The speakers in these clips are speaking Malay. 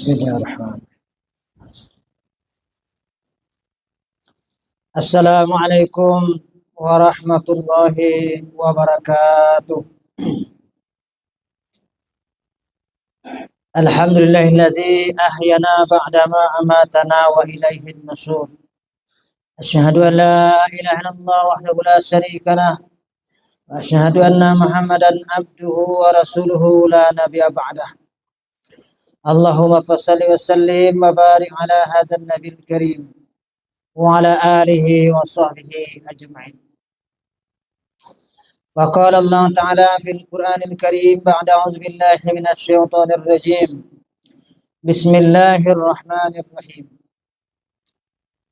Bismillahirrahmanirrahim. Assalamualaikum warahmatullahi wabarakatuh. Alhamdulillahillazi ahyana ba'dama amatana wa ilaihin nusyur. Asyhadu an la ilaha illallah wahdahu la syarika lah wa asyhadu anna Muhammadan abduhu wa rasuluhu la nabiyya ba'dah. Allahumma fassalli wa sallim wa barik ala hadzal nabiyil karim wa ala alihi wa sahbihi ajma'in. Wa qala Allah Ta'ala fil Qur'anil Karim ba'da a'udzu billahi minasy syaithanir rajim. Bismillahirrahmanirrahim.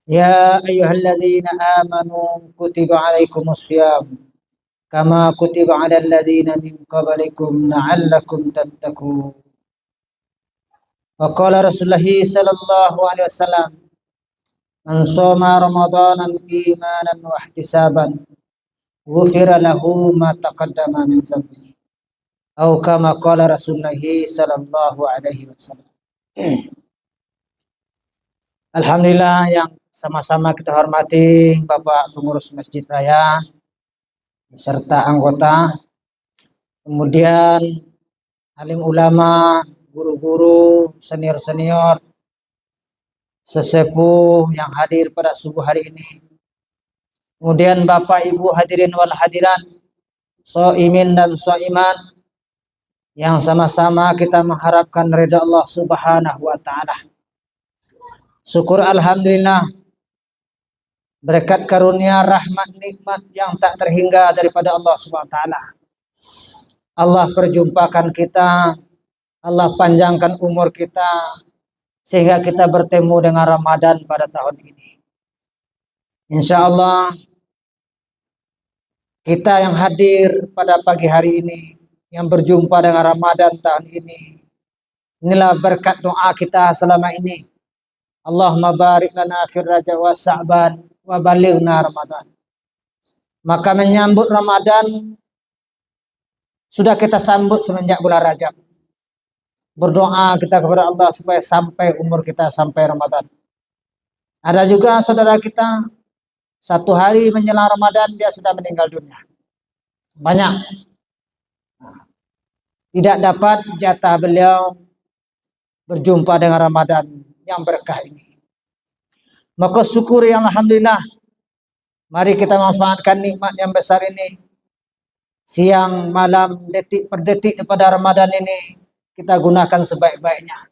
Ya ayyuhalladzina amanu kutiba 'alaikumus syiyam kama kutiba 'alal ladzina min qablikum la'allakum tattaqun. Wa qala Rasulullah sallallahu alaihi wasallam, man shoma ramadanan imanan wa ihtisaban ghufira lahu ma taqaddama min dhanbihi. Atau kama qala Rasulullah sallallahu alaihi wasallam. Alhamdulillah yang sama-sama kita hormati Bapak Pengurus Masjid Raya serta anggota, kemudian alim ulama, guru-guru, senior-senior, sesepuh yang hadir pada subuh hari ini. Kemudian Bapak Ibu hadirin wal hadirat, shaimin dan shaimat, yang sama-sama kita mengharapkan ridha Allah Subhanahu wa taala. Syukur alhamdulillah berkat karunia rahmat nikmat yang tak terhingga daripada Allah Subhanahu wa taala. Allah perjumpakan kita, Allah panjangkan umur kita sehingga kita bertemu dengan Ramadan pada tahun ini. Insya Allah kita yang hadir pada pagi hari ini, yang berjumpa dengan Ramadan tahun ini, inilah berkat doa kita selama ini. Allahumma barik lana fir Rajab wa Sa'ban wa balighna Ramadan. Maka menyambut Ramadan sudah kita sambut semenjak bulan Rajab. Berdoa kita kepada Allah supaya sampai umur kita sampai Ramadan. Ada juga saudara kita, satu hari menjelang Ramadan dia sudah meninggal dunia. Banyak. Tidak dapat jatah beliau berjumpa dengan Ramadan yang berkah ini. Maka syukuri alhamdulillah. Mari kita manfaatkan nikmat yang besar ini. Siang, malam, detik per detik daripada Ramadan ini kita gunakan sebaik-baiknya.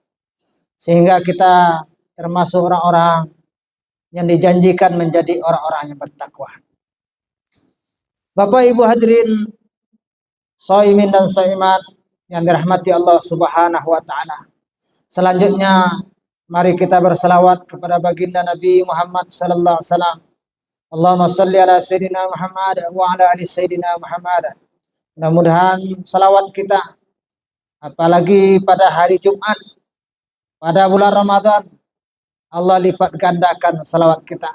Sehingga kita termasuk orang-orang yang dijanjikan menjadi orang-orang yang bertakwa. Bapak Ibu hadirin shaimin dan shaimat yang dirahmati Allah Subhanahu wa taala. Selanjutnya mari kita berselawat kepada baginda Nabi Muhammad sallallahu alaihi wasallam. Allahumma shalli ala sayyidina Muhammad wa ala ali sayyidina Muhammad. Mudah-mudahan salawat kita, apalagi pada hari Jumat, pada bulan Ramadan, Allah lipat gandakan salawat kita.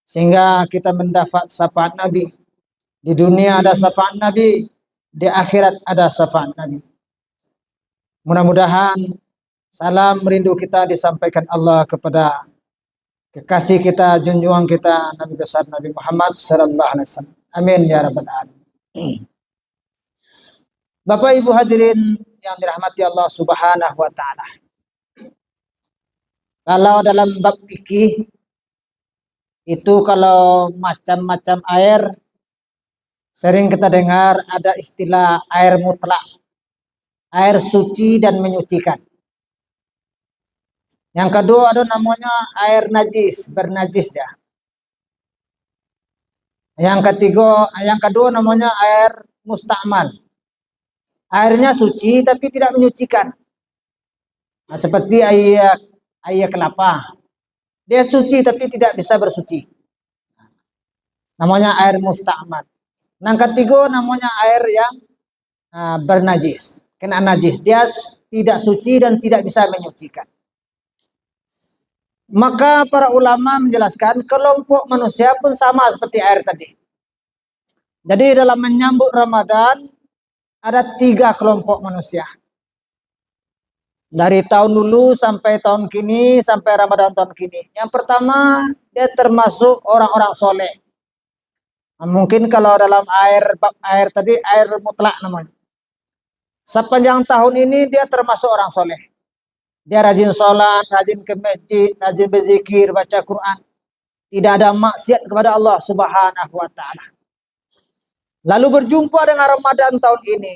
Sehingga kita mendapat syafaat Nabi. Di dunia ada syafaat Nabi, di akhirat ada syafaat Nabi. Mudah-mudahan salam rindu kita disampaikan Allah kepada kekasih kita, junjungan kita, Nabi besar Nabi Muhammad sallallahu alaihi wasallam. Amin ya rabbal alamin. Bapak Ibu hadirin yang dirahmati Allah Subhanahu wa taala. Kalau dalam bab fikih itu kalau macam-macam air sering kita dengar ada istilah air mutlak, air suci dan menyucikan. Yang kedua ada namanya air najis, bernajis dia. Yang kedua namanya air musta'mal. Airnya suci tapi tidak menyucikan. Nah, seperti air kelapa. Dia suci tapi tidak bisa bersuci. Namanya air musta'mal. Yang ketiga namanya air yang bernajis, kena najis. Dia tidak suci dan tidak bisa menyucikan. Maka para ulama menjelaskan kelompok manusia pun sama seperti air tadi. Jadi dalam menyambut Ramadan ada 3 kelompok manusia. Dari tahun dulu sampai tahun kini, sampai Ramadan tahun kini. Yang pertama, dia termasuk orang-orang soleh. Nah, mungkin kalau dalam air tadi, air mutlak namanya. Sepanjang tahun ini dia termasuk orang soleh. Dia rajin sholat, rajin ke masjid, rajin berzikir, baca Quran. Tidak ada maksiat kepada Allah Subhanahu wa Ta'ala. Lalu berjumpa dengan Ramadan tahun ini.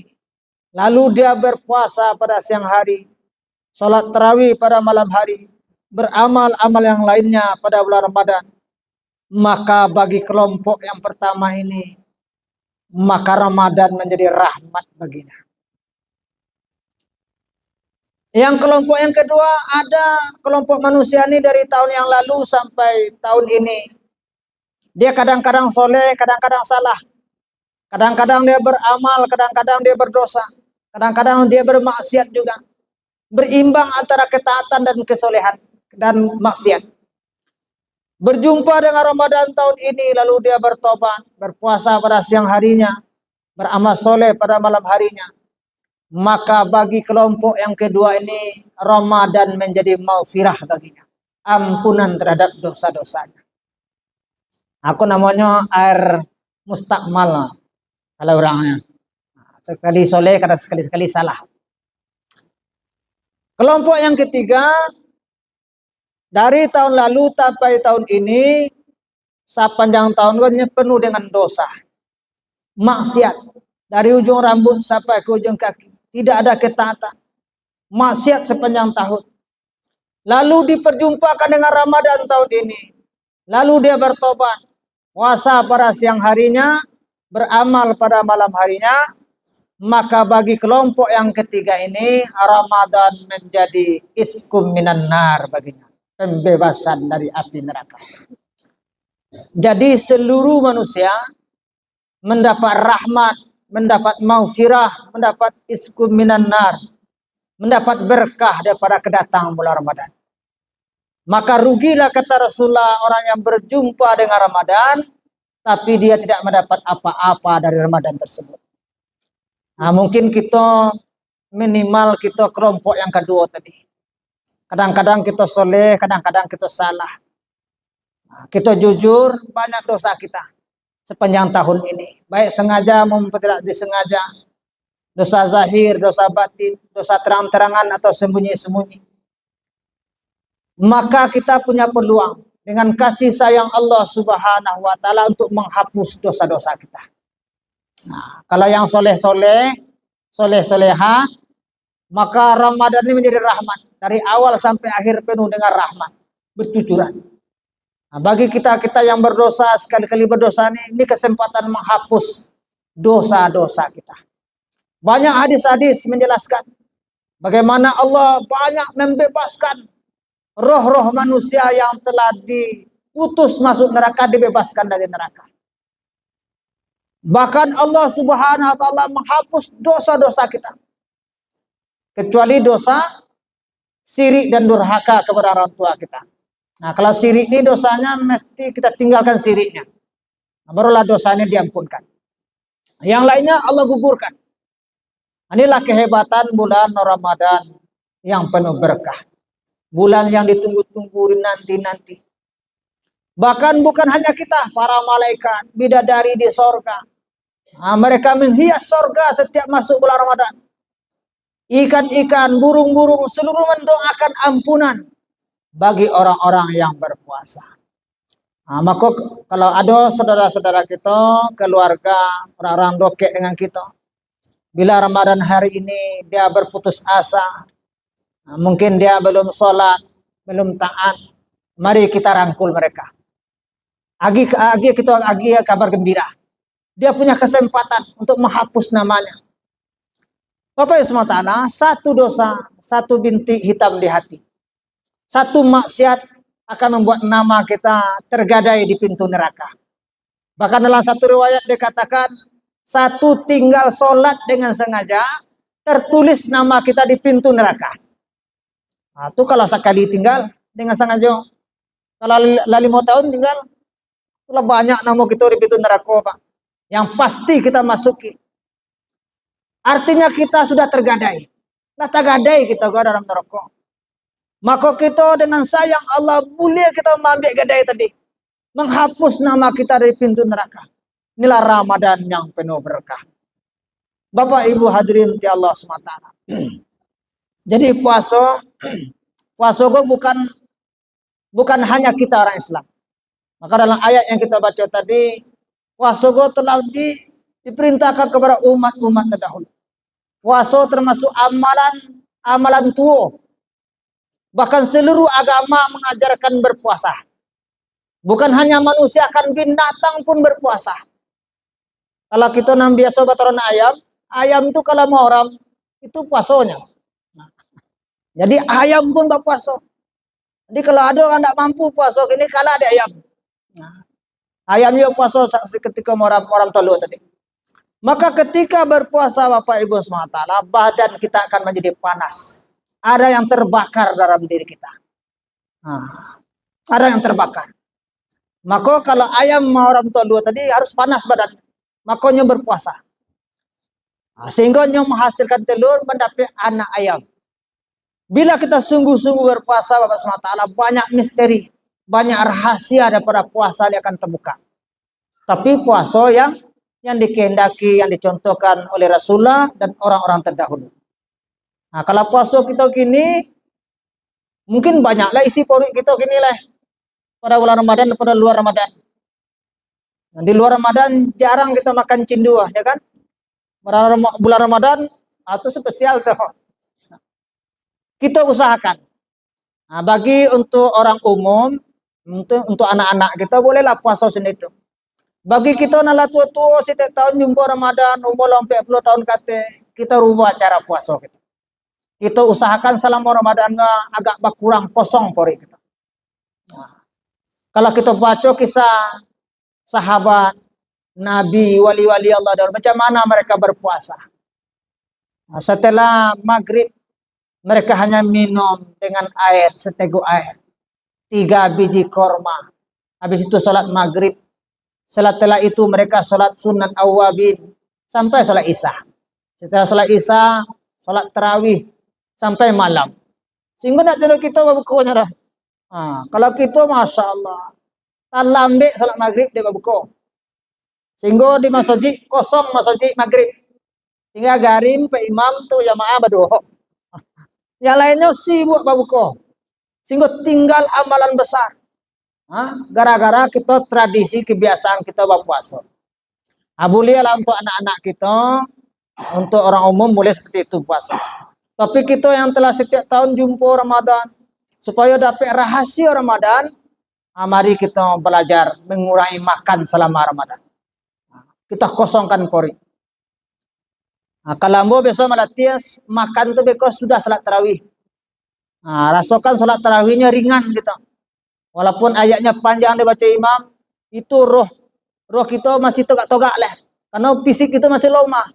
Lalu dia berpuasa pada siang hari, sholat tarawih pada malam hari, beramal-amal yang lainnya pada bulan Ramadan. Maka bagi kelompok yang pertama ini, maka Ramadan menjadi rahmat baginya. Yang kelompok yang kedua, ada kelompok manusia ini dari tahun yang lalu sampai tahun ini. Dia kadang-kadang soleh, kadang-kadang salah. Kadang-kadang dia beramal, kadang-kadang dia berdosa. Kadang-kadang dia bermaksiat juga. Berimbang antara ketaatan dan kesolehan dan maksiat. Berjumpa dengan Ramadan tahun ini, lalu dia bertobat, berpuasa pada siang harinya, beramal soleh pada malam harinya. Maka bagi kelompok yang kedua ini, Ramadan menjadi maufirah baginya. Ampunan terhadap dosa-dosanya. Aku namanya air mustakmal kalau orangnya. Sekali soleh, kadang sekali-sekali salah. Kelompok yang ketiga, dari tahun lalu sampai tahun ini, sepanjang tahunnya penuh dengan dosa. Maksiat. Dari ujung rambut sampai ke ujung kaki. Tidak ada ketaatan. Maksiat sepanjang tahun. Lalu diperjumpakan dengan Ramadan tahun ini. Lalu dia bertobat. Puasa pada siang harinya. Beramal pada malam harinya. Maka bagi kelompok yang ketiga ini, Ramadan menjadi iskum minan nar baginya. Pembebasan dari api neraka. Jadi seluruh manusia mendapat rahmat, mendapat maufirah, mendapat iskum minan nar, mendapat berkah daripada kedatangan bulan Ramadan. Maka rugilah kata Rasulullah orang yang berjumpa dengan Ramadan, tapi dia tidak mendapat apa-apa dari Ramadan tersebut. Nah, mungkin kita minimal kita kelompok yang kedua tadi. Kadang-kadang kita soleh, kadang-kadang kita salah. Nah, kita jujur, banyak dosa kita sepanjang tahun ini. Baik sengaja maupun tidak disengaja. Dosa zahir, dosa batin, dosa terang-terangan atau sembunyi-sembunyi. Maka kita punya peluang dengan kasih sayang Allah Subhanahu wa Ta'ala untuk menghapus dosa-dosa kita. Nah, kalau yang soleh-soleh, soleh-soleha, maka Ramadan ini menjadi rahmat. Dari awal sampai akhir penuh dengan rahmat. Bercucuran. Nah, bagi kita yang berdosa, sekali-kali berdosa ini kesempatan menghapus dosa-dosa kita. Banyak hadis-hadis menjelaskan bagaimana Allah banyak membebaskan roh-roh manusia yang telah diputus masuk neraka, dibebaskan dari neraka. Bahkan Allah Subhanahu wa Ta'ala menghapus dosa-dosa kita. Kecuali dosa sirik dan durhaka kepada orang tua kita. Nah, kalau sirik ini dosanya mesti kita tinggalkan siriknya. Nah, barulah dosanya diampunkan. Yang lainnya Allah gugurkan. Inilah kehebatan bulan Ramadan yang penuh berkah. Bulan yang ditunggu-tunggu nanti-nanti. Bahkan bukan hanya kita, para malaikat, bidadari di sorga. Nah, mereka menghias sorga setiap masuk bulan Ramadan. Ikan-ikan, burung-burung, seluruh mendoakan ampunan bagi orang-orang yang berpuasa. Nah, maka kalau ada saudara-saudara kita, keluarga, orang-orang doket dengan kita, bila Ramadan hari ini dia berputus asa, nah, mungkin dia belum sholat, belum taat, mari kita rangkul mereka. Agi kabar gembira. Dia punya kesempatan untuk menghapus namanya. Bapak Ibu SWT, satu dosa, satu bintik hitam di hati. Satu maksiat akan membuat nama kita tergadai di pintu neraka. Bahkan dalam satu riwayat dikatakan, satu tinggal sholat dengan sengaja, tertulis nama kita di pintu neraka. Nah, itu kalau sekali tinggal dengan sengaja. Kalau lali mau tahun tinggal, itulah banyak nama kita di pintu neraka, Pak. Yang pasti kita masuki. Artinya kita sudah tergadai. Lah tagadai kita ke dalam neraka. Maka kita dengan sayang Allah boleh kita mengambil gadai tadi. Menghapus nama kita dari pintu neraka. Inilah Ramadan yang penuh berkah. Bapak Ibu hadirin di Allah SWT. Jadi puasa itu bukan hanya kita orang Islam. Maka dalam ayat yang kita baca tadi, puasa itu telah diperintahkan kepada umat-umat terdahulu. Puasa termasuk amalan tua. Bahkan seluruh agama mengajarkan berpuasa. Bukan hanya manusia, akan binatang pun berpuasa. Kalau kita biasa bataran ayam itu kalau mau orang itu puasanya. Jadi ayam pun berpuasa. Jadi kalau ada orang tidak mampu puasa ini, kalau ada ayam. Ayam juga puasa ketika orang tolu tadi. Maka ketika berpuasa Bapak Ibu SWT, badan kita akan menjadi panas. Ada yang terbakar dalam diri kita. Ada yang terbakar. Maka kalau ayam orang tolu tadi harus panas badan. Makanya berpuasa. Sehingga menghasilkan telur mendapat anak ayam. Bila kita sungguh-sungguh berpuasa Bapak SWT, banyak misteri, banyak rahasia daripada puasa yang akan terbuka. Tapi puasa yang dikehendaki, yang dicontohkan oleh Rasulullah dan orang-orang terdahulu. Nah, kalau puasa kita gini, mungkin banyaklah isi perut kita gini lah. Pada bulan Ramadan, pada luar Ramadan. Nah, di luar Ramadan jarang kita makan cindu, ya kan? Pada bulan Ramadan, itu spesial tuh. Kita usahakan. Nah, bagi untuk orang umum, untuk anak-anak kita bolehlah puasa sendiri itu. Bagi kita nala tua-tua setiap tahun jumpa Ramadan, umur 40 tahun kita rubah cara puasa kita. Kita usahakan selama Ramadan agak berkurang kosong pori kita. Nah, kalau kita baca kisah sahabat, Nabi, wali-wali Allah, dan macam mana mereka berpuasa. Nah, setelah maghrib, mereka hanya minum dengan air, seteguk air. 3 biji korma. Habis itu salat maghrib. Setelah itu mereka salat sunat awabin sampai salat isya. Setelah salat isya, salat tarawih sampai malam. Sehingga nak jenuh kita berbukunya dah. Kalau kita Masya Allah, tak lambat salat maghrib dia berbuka. Sehingga di masjid kosong masjid maghrib. Tinggal garim Pak Imam tu jamaah berdoa. Yang lainnya sibuk berbuka. Sehingga tinggal amalan besar. Gara-gara kita tradisi kebiasaan kita berpuasa. Bolehlah untuk anak-anak kita, untuk orang umum boleh seperti itu puasa. Tapi kita yang telah setiap tahun jumpa Ramadan, supaya dapat rahasia Ramadan, mari kita belajar mengurangi makan selama Ramadan. Kita kosongkan pori. Kalau ambo besok malatias makan tu because sudah salat tarawih. Rasakan salat tarawihnya ringan kita. Walaupun ayatnya panjang dibaca imam, itu roh kita masih togak-togak lah. Karena fisik kita masih lemah.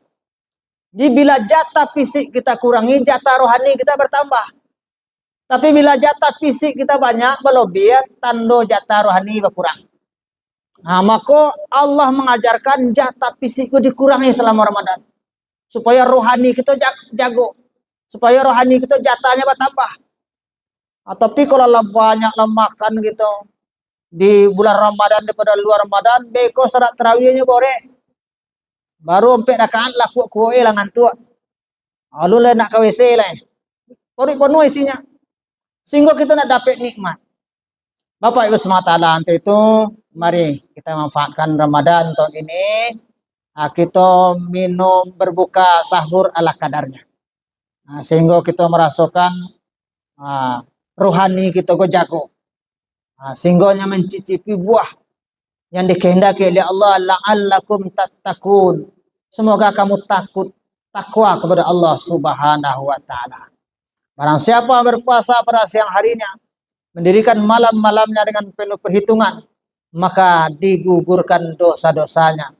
Jadi bila jatah fisik kita kurangi, jatah rohani kita bertambah. Tapi bila jatah fisik kita banyak, berlebih, tanda jatah rohani berkurang. Maka Allah mengajarkan jatah fisik itu dikurangi selama Ramadan. Supaya rohani kita jago. Supaya rohani kita jatahnya bertambah. Tapi kalau banyak makan gitu di bulan Ramadan daripada luar Ramadan, beko salat tarawihnya borek. Baru 4 rakaat lah kuat lah ngantuk. Lalu lah nak ke WC lah. Penuh isinya. Sehingga kita nak dapat nikmat. Bapak Ibu semata untuk itu, mari kita manfaatkan Ramadan tahun ini. Kita minum berbuka sahur ala kadarnya. Sehingga kita merasakan rohani kita go jago. Sehingga mencicipi buah yang dikehendaki oleh Allah, la'allakum tattaqun. Semoga kamu takwa kepada Allah Subhanahu wa taala. Barang siapa berpuasa pada siang harinya, mendirikan malam-malamnya dengan penuh perhitungan, maka digugurkan dosa-dosanya.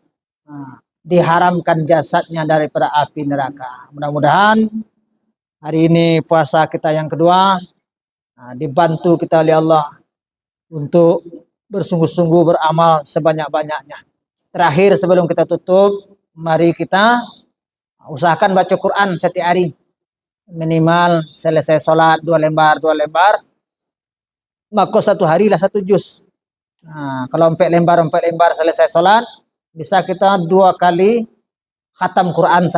Diharamkan jasadnya daripada api neraka. Mudah-mudahan hari ini puasa kita yang kedua, dibantu kita oleh Allah untuk bersungguh-sungguh beramal sebanyak-banyaknya. Terakhir sebelum kita tutup, mari kita usahakan baca Quran setiap hari. minimal selesai sholat 2 lembar, maka satu hari lah 1 juz. Nah, kalau 4 lembar selesai sholat, bisa kita 2 kali khatam Quran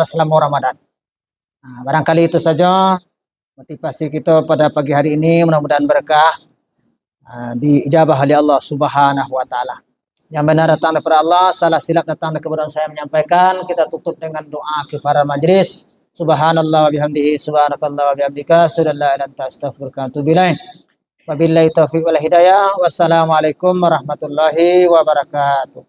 selama Ramadan. Nah, barangkali itu saja motivasi kita pada pagi hari ini, mudah-mudahan berkah, diijabah oleh Allah Subhanahu wa taala. Yang benar datang daripada Allah, salah silap datang dari kebenaran saya menyampaikan. Kita tutup dengan doa kifarat majlis. Subhanallah wa bihamdihi, subhanakallah wa bihamdika, asyhadu an la ilaha illa anta, astaghfiruka wa atubu ilaik. Wabillahi taufiq wal hidayah. Wassalamualaikum warahmatullahi wabarakatuh.